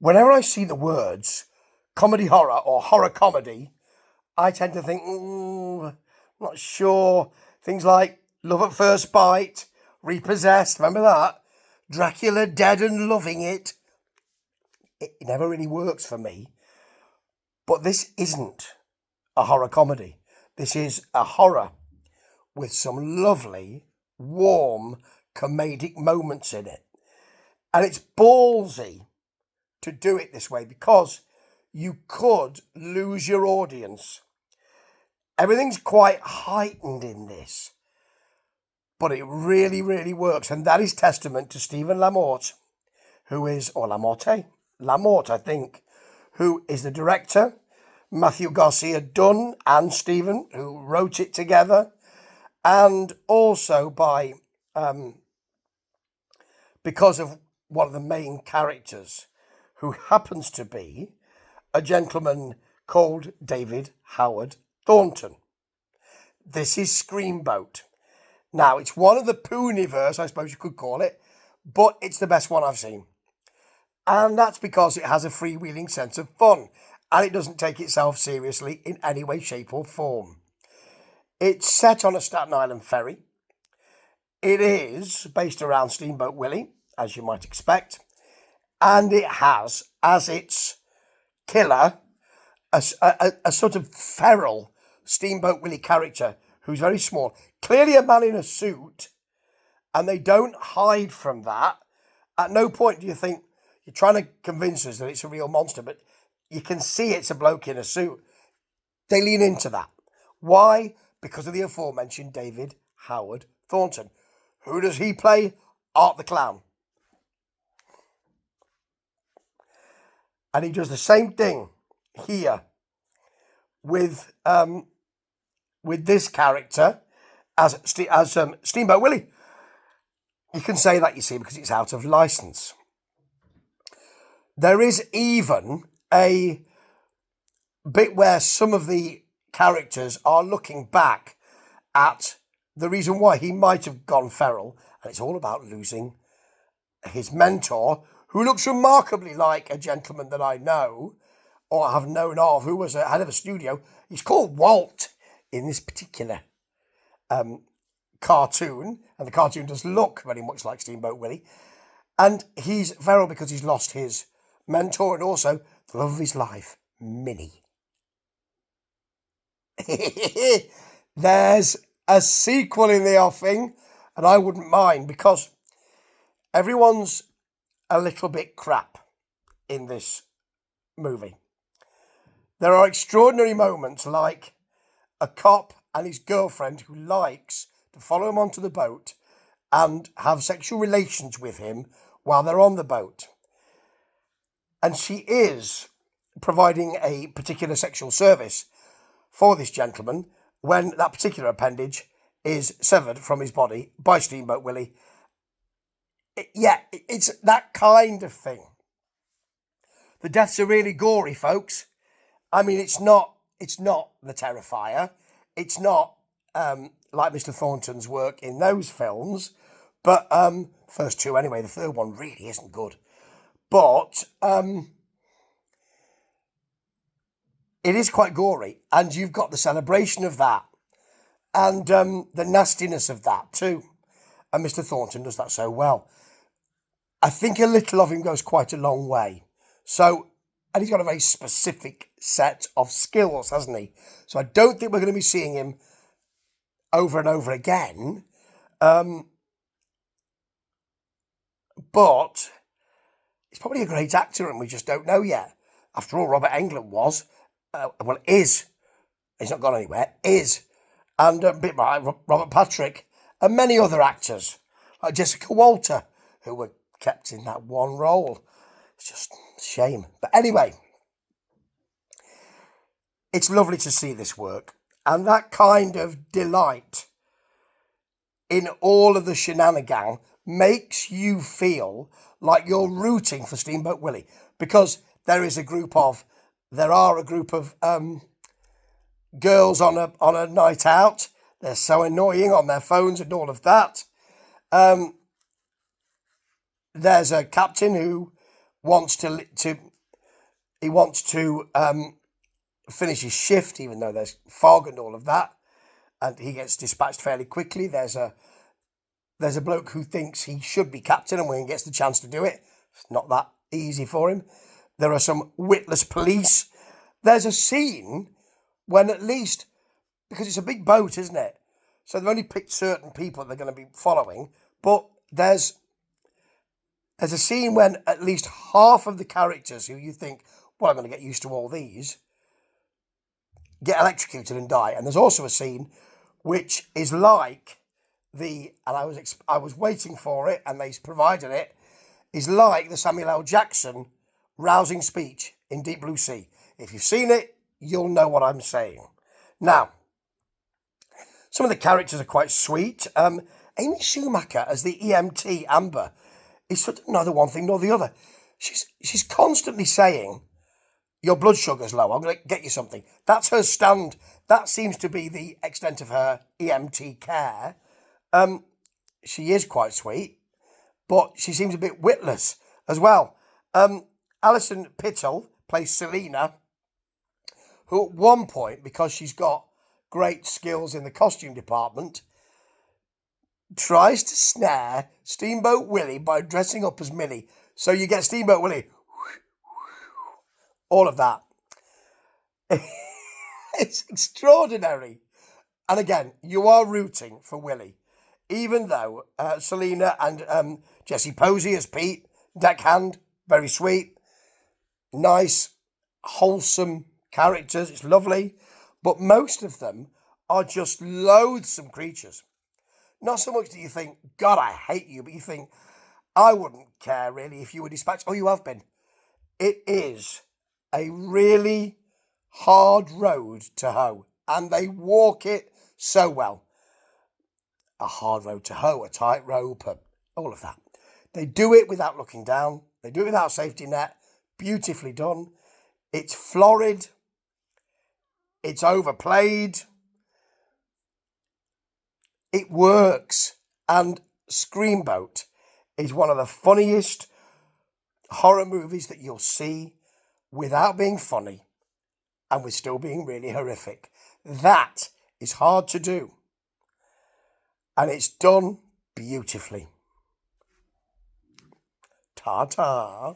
Whenever I see the words comedy horror or horror comedy, I tend to think, not sure. Things like Love at First Bite, Repossessed, remember that? Dracula Dead and Loving It. It never really works for me. But this isn't a horror comedy. This is a horror with some lovely, warm, comedic moments in it. And it's ballsy to do it this way because you could lose your audience. Everything's quite heightened in this, but it really, really works. And that is testament to Stephen Lamorte, Lamorte, I think, who is the director, Matthew Garcia Dunn and Stephen, who wrote it together, and also by, because of one of the main characters, who happens to be a gentleman called David Howard Thornton. This is Screamboat. Now, it's one of the Pooniverse, I suppose you could call it, but it's the best one I've seen. And that's because it has a freewheeling sense of fun, and it doesn't take itself seriously in any way, shape or form. It's set on a Staten Island ferry. It is based around Steamboat Willie, as you might expect, and it has as its killer a sort of feral Steamboat Willie character who's very small, clearly a man in a suit, and they don't hide from that. At no point do you think you're trying to convince us that it's a real monster, but you can see it's a bloke in a suit. They lean into that. Why? Because of the aforementioned David Howard Thornton. Who does he play? Art the Clown. And he does the same thing here with this character as Steamboat Willie. You can say that, you see, because it's out of license. There is even a bit where some of the characters are looking back at the reason why he might have gone feral, and it's all about losing his mentor, who looks remarkably like a gentleman that I know, or have known of, who was a head of a studio. He's called Walt in this particular cartoon, and the cartoon does look very much like Steamboat Willie. And he's feral because he's lost his mentor and also the love of his life, Minnie. There's a sequel in the offing, and I wouldn't mind, because everyone's a little bit crap in this movie. There are extraordinary moments like a cop and his girlfriend who likes to follow him onto the boat and have sexual relations with him while they're on the boat. And she is providing a particular sexual service for this gentleman when that particular appendage is severed from his body by Steamboat Willie. It's that kind of thing. The deaths are really gory, folks. I mean, it's not The Terrifier. It's not like Mr Thornton's work in those films. But first two anyway. The third one really isn't good. But it is quite gory. And you've got the celebration of that. And the nastiness of that too. And Mr Thornton does that so well. I think a little of him goes quite a long way. So, and he's got a very specific set of skills, hasn't he? So I don't think we're going to be seeing him over and over again. But he's probably a great actor and we just don't know yet. After all, Robert Englund was, is, he's not gone anywhere, is, and a bit like Robert Patrick and many other actors, like Jessica Walter, who were kept in that one role. It's just a shame. But anyway, it's lovely to see this work. And that kind of delight in all of the shenanigans makes you feel like you're rooting for Steamboat Willie. Because there are a group of girls on a night out. They're so annoying on their phones and all of that. There's a captain who wants to He wants to finish his shift, even though there's fog and all of that, and he gets dispatched fairly quickly. There's a bloke who thinks he should be captain, and when he gets the chance to do it, it's not that easy for him. There are some witless police. There's a scene when, at least, because it's a big boat, isn't it? So they've only picked certain people they're going to be following, but there's a scene when at least half of the characters who you think, well, I'm going to get used to all these, get electrocuted and die. And there's also a scene which is like I was waiting for it, and they provided it, is like the Samuel L. Jackson rousing speech in Deep Blue Sea. If you've seen it, you'll know what I'm saying. Now, some of the characters are quite sweet. Amy Schumacher as the EMT Amber is sort of neither one thing nor the other. She's constantly saying, your blood sugar's low, I'm going to get you something. That's her stand. That seems to be the extent of her EMT care. She is quite sweet, but she seems a bit witless as well. Alison Pittle plays Selena, who at one point, because she's got great skills in the costume department, tries to snare Steamboat Willie by dressing up as Millie. So you get Steamboat Willie, all of that. It's extraordinary. And again, you are rooting for Willie, even though Selena and Jesse Posey as Pete, deckhand, very sweet, nice, wholesome characters. It's lovely. But most of them are just loathsome creatures. Not so much that you think, God, I hate you, but you think, I wouldn't care really if you were dispatched. Oh, you have been. It is a really hard road to hoe, and they walk it so well. A hard road to hoe, a tight rope, all of that. They do it without looking down. They do it without safety net. Beautifully done. It's florid. It's overplayed. It works. And Screamboat is one of the funniest horror movies that you'll see without being funny and with still being really horrific. That is hard to do. And it's done beautifully. Ta-ta.